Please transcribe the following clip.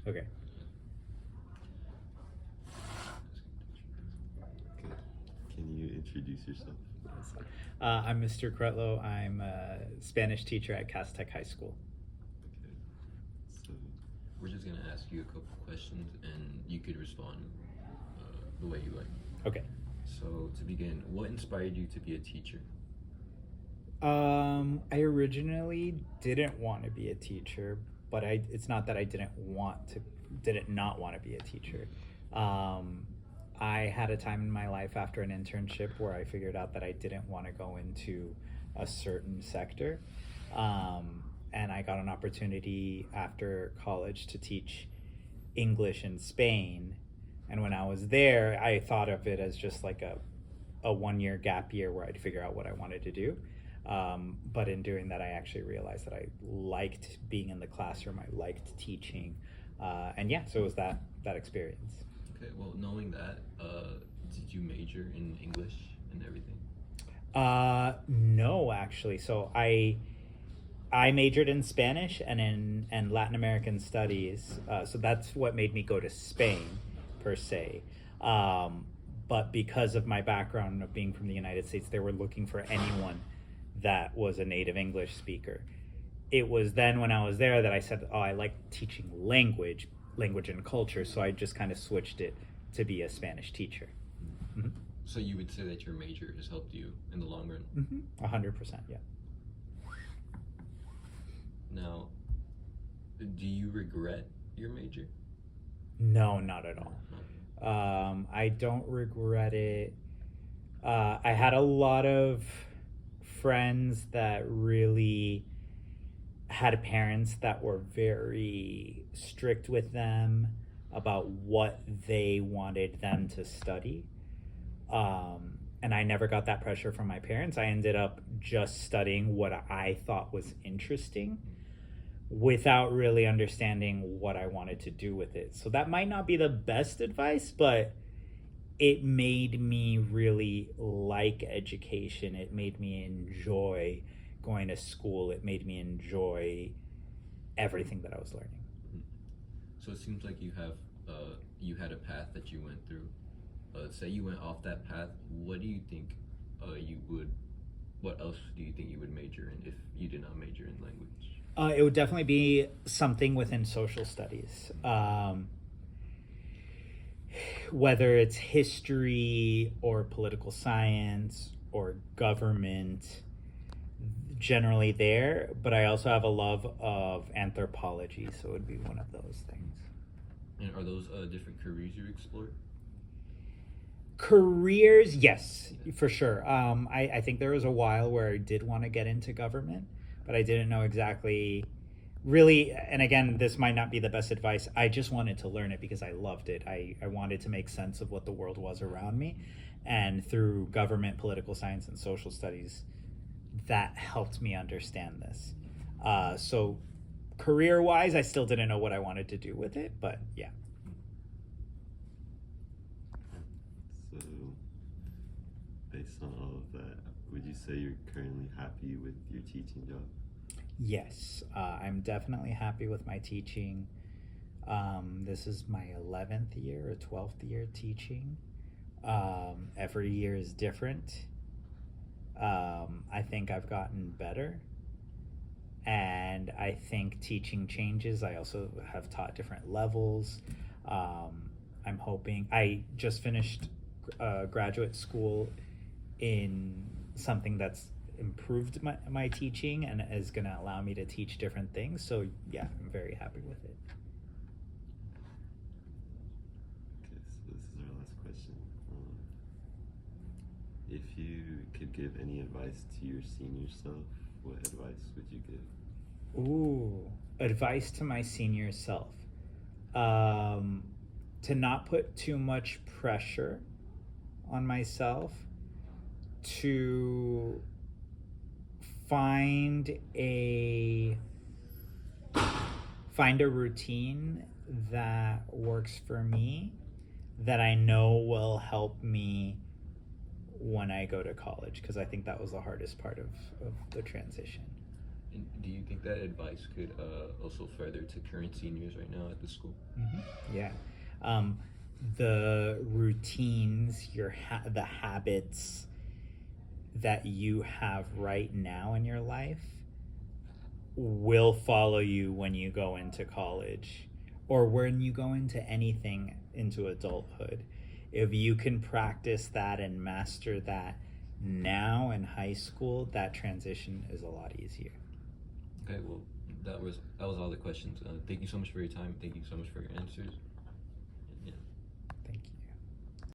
Okay. Okay. Can you introduce yourself? I'm Mr. Kretlow. I'm a Spanish teacher at Cass Tech High School. Okay. So, We're just gonna ask you a couple questions, and you could respond the way you like. Okay. So to begin, what inspired you to be a teacher? I originally didn't want to be a teacher, but it's not that I didn't not want to be a teacher. I had a time in my life after an internship where I figured out that I didn't want to go into a certain sector. And I got an opportunity after college to teach English in Spain. And when I was there, I thought of it as just like a 1 year gap year where I'd figure out what I wanted to do. But in doing that, I actually realized that I liked being in the classroom. I liked teaching. And yeah, so it was that experience. Okay, well, knowing that, did you major in English and everything? No, actually. So I majored in Spanish and Latin American studies. So that's what made me go to Spain, per se. But because of my background of being from the United States, they were looking for anyone that was a native English speaker. It was then when I was there that I said, oh, I like teaching language and culture. So I just kind of switched it to be a Spanish teacher. Mm-hmm. So you would say that your major has helped you in the long run? Mm-hmm. 100%, yeah. Now, do you regret your major? No, not at all. I don't regret it. I had a lot of friends that really had parents that were very strict with them about what they wanted them to study. And I never got that pressure from my parents. I ended up just studying what I thought was interesting without really understanding what I wanted to do with it. So that might not be the best advice, but it made me really like education. It made me enjoy going to school. It made me enjoy everything that I was learning. So it seems like you had a path that you went through. Say you went off that path, what do you think what else do you think you would major in if you did not major in language? It would definitely be something within social studies. Whether it's history or political science or government, generally there, but I also have a love of anthropology, so it would be one of those things. And are those different careers you explored? Careers, yes, for sure. I think there was a while where I did want to get into government, but I didn't know exactly really, and again, this might not be the best advice. I just wanted to learn it because I loved it. I wanted to make sense of what the world was around me, and through government, political science, and social studies, that helped me understand this. So career-wise, I still didn't know what I wanted to do with it, but yeah. So, based on all of that, would you say you're currently happy with your teaching job? Yes, I'm definitely happy with my teaching. This is my 11th year or 12th year teaching. Every year is different. I think I've gotten better. And I think teaching changes. I also have taught different levels. I'm hoping, I just finished graduate school in something that's improved my teaching and is going to allow me to teach different things. So yeah, I'm very happy with it. Okay, so this is our last question. If you could give any advice to your senior self, what advice would you give? Ooh, advice to my senior self. To not put too much pressure on myself, to find a routine that works for me, that I know will help me when I go to college, because I think that was the hardest part of the transition. And do you think that advice could also further to current seniors right now at the school? Yeah. Um, the routines, the habits that you have right now in your life will follow you when you go into college or when you go into anything into adulthood. If you can practice that and master that now in high school, that transition is a lot easier. Okay, well, that was all the questions. Thank you so much for your time. Thank you so much for your answers.